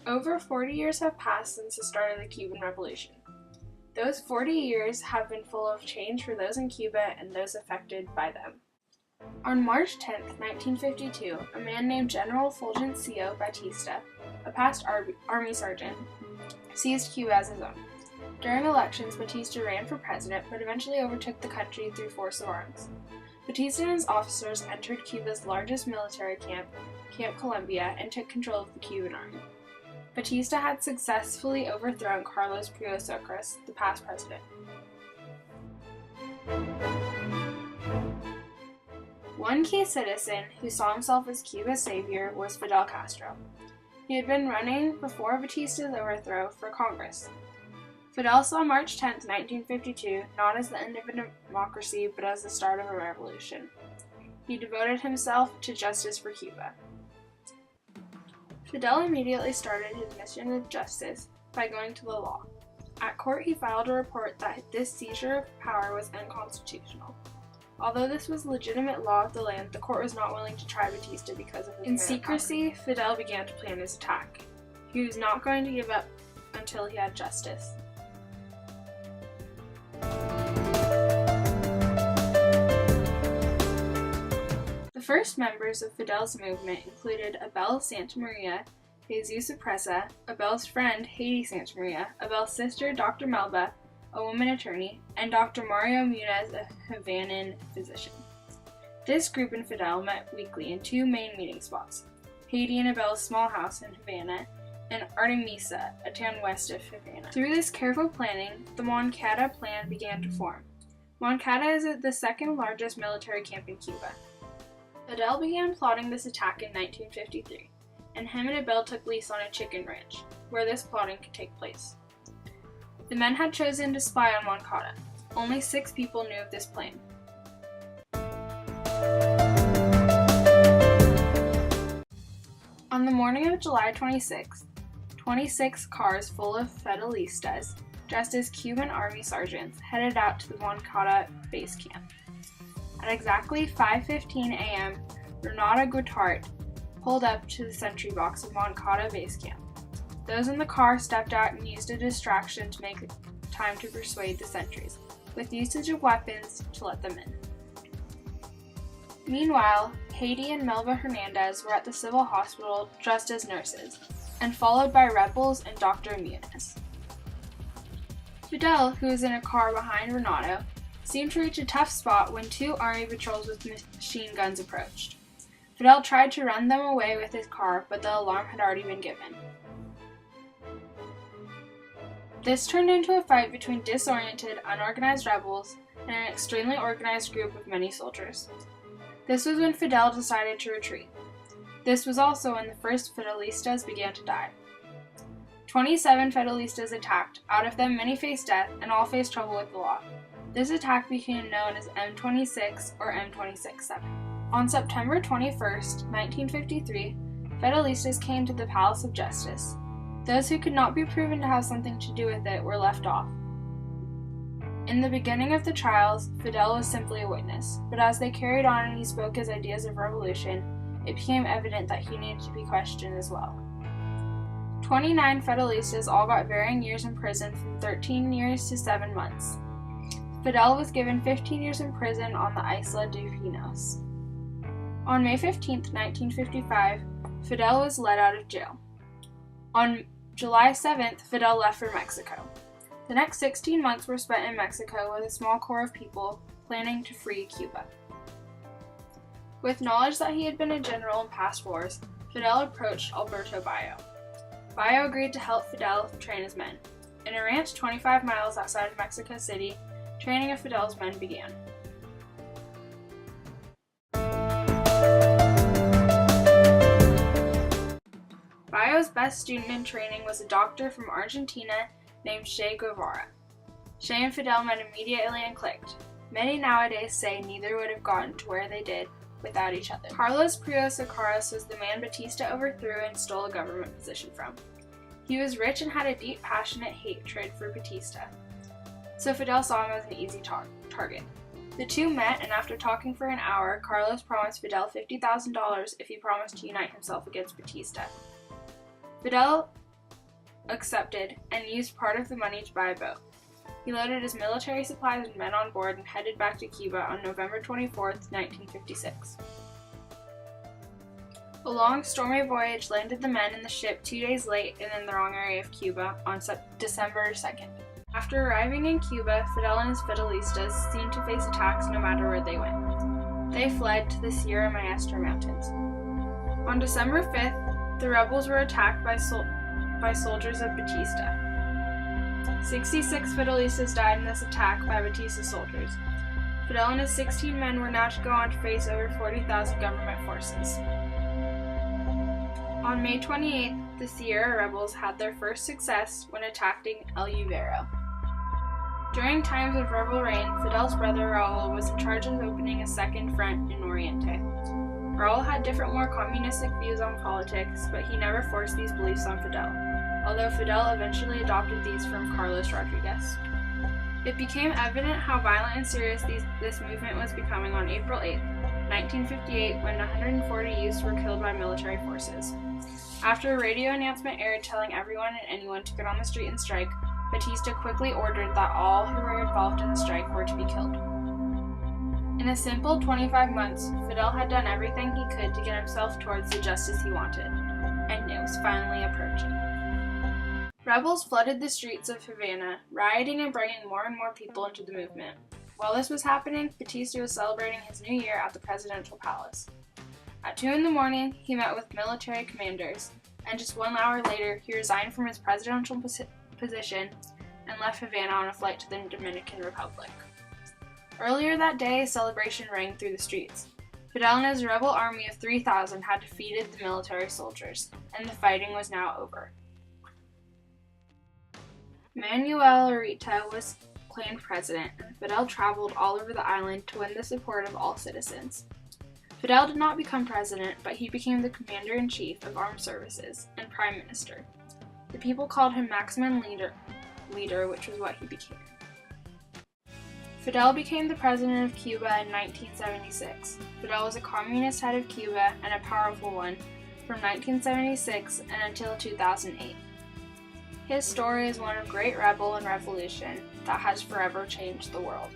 Over 40 years have passed since the start of the Cuban Revolution. Those 40 years have been full of change for those in Cuba and those affected by them. On March 10, 1952, a man named General Fulgencio Batista, a past Army sergeant, seized Cuba as his own. During elections, Batista ran for president, but eventually overtook the country through force of arms. Batista and his officers entered Cuba's largest military camp, Camp Colombia, and took control of the Cuban army. Batista had successfully overthrown Carlos Priosocras, the past president. One key citizen who saw himself as Cuba's savior was Fidel Castro. He had been running before Batista's overthrow for Congress. Fidel saw March 10, 1952, not as the end of a democracy, but as the start of a revolution. He devoted himself to justice for Cuba. Fidel immediately started his mission of justice by going to the law. At court, he filed a report that this seizure of power was unconstitutional. Although this was legitimate law of the land, the court was not willing to try Batista because of his In secrecy, Fidel began to plan his attack. He was not going to give up until he had justice. The first members of Fidel's movement included Abel Santamaria, Jesus Apresa, Abel's friend Haiti Santamaria, Abel's sister Dr. Melba, a woman attorney, and Dr. Mario Munez, a Havanan physician. This group and Fidel met weekly in two main meeting spots, Haiti and Abel's small house in Havana, and Artemisa, a town west of Havana. Through this careful planning, the Moncada Plan began to form. Moncada is the second largest military camp in Cuba. Fidel began plotting this attack in 1953, and him and Abel took lease on a chicken ranch, where this plotting could take place. The men had chosen to spy on Moncada. Only 6 people knew of this plan. On the morning of July 26th, 26 cars full of Fidelistas, dressed as Cuban Army sergeants, headed out to the Moncada base camp. At exactly 5:15 a.m., Renata Guitart pulled up to the sentry box of Moncada base camp. Those in the car stepped out and used a distraction to make time to persuade the sentries, with usage of weapons to let them in. Meanwhile, Haiti and Melba Hernandez were at the civil hospital dressed as nurses, and followed by rebels and Dr. Munez. Fidel, who was in a car behind Renato, seemed to reach a tough spot when 2 army patrols with machine guns approached. Fidel tried to run them away with his car, but the alarm had already been given. This turned into a fight between disoriented, unorganized rebels and an extremely organized group of many soldiers. This was when Fidel decided to retreat. This was also when the first Fidelistas began to die. 27 Fidelistas attacked, out of them many faced death, and all faced trouble with the law. This attack became known as M26 or M26-7. On September 21, 1953, Fidelistas came to the Palace of Justice. Those who could not be proven to have something to do with it were left off. In the beginning of the trials, Fidel was simply a witness, but as they carried on and he spoke his ideas of revolution, it became evident that he needed to be questioned as well. 29 Fidelistas all got varying years in prison from 13 years to 7 months. Fidel was given 15 years in prison on the Isla de Pinos. On May 15, 1955, Fidel was let out of jail. On July 7th, Fidel left for Mexico. The next 16 months were spent in Mexico with a small corps of people planning to free Cuba. With knowledge that he had been a general in past wars, Fidel approached Alberto Bayo. Bayo agreed to help Fidel train his men. In a ranch 25 miles outside of Mexico City, training of Fidel's men began. Bayo's best student in training was a doctor from Argentina named Che Guevara. Che and Fidel met immediately and clicked. Many nowadays say neither would have gotten to where they did without each other. Carlos Priosocras was the man Batista overthrew and stole a government position from. He was rich and had a deep, passionate hatred for Batista, so Fidel saw him as an easy target. The two met, and after talking for an hour, Carlos promised Fidel $50,000 if he promised to unite himself against Batista. Fidel accepted and used part of the money to buy a boat. He loaded his military supplies and men on board and headed back to Cuba on November 24, 1956. A long, stormy voyage landed the men in the ship 2 days late and in the wrong area of Cuba on December 2nd. After arriving in Cuba, Fidel and his Fidelistas seemed to face attacks no matter where they went. They fled to the Sierra Maestra Mountains. On December 5th, the rebels were attacked by soldiers of Batista. 66 Fidelistas died in this attack by Batista's soldiers. Fidel and his 16 men were now to go on to face over 40,000 government forces. On May 28th, the Sierra rebels had their first success when attacking El Uvero. During times of rebel reign, Fidel's brother Raul was in charge of opening a second front in Oriente. Raul had different, more communistic views on politics, but he never forced these beliefs on Fidel, although Fidel eventually adopted these from Carlos Rodriguez. It became evident how violent and serious this movement was becoming on April 8, 1958, when 140 youths were killed by military forces. After a radio announcement aired telling everyone and anyone to get on the street and strike, Batista quickly ordered that all who were involved in the strike were to be killed. In a simple 25 months, Fidel had done everything he could to get himself towards the justice he wanted, and it was finally approaching. Rebels flooded the streets of Havana, rioting and bringing more and more people into the movement. While this was happening, Batista was celebrating his new year at the presidential palace. At 2 a.m, he met with military commanders, and just 1 hour later, he resigned from his presidential position and left Havana on a flight to the Dominican Republic. Earlier that day, a celebration rang through the streets. Fidel and his rebel army of 3,000 had defeated the military soldiers, and the fighting was now over. Manuel Ureta was claimed president, and Fidel traveled all over the island to win the support of all citizens. Fidel did not become president, but he became the commander-in-chief of armed services and prime minister. The people called him Maximum Leader, which was what he became. Fidel became the president of Cuba in 1976. Fidel was a communist head of Cuba and a powerful one from 1976 and until 2008. His story is one of great rebel and revolution that has forever changed the world.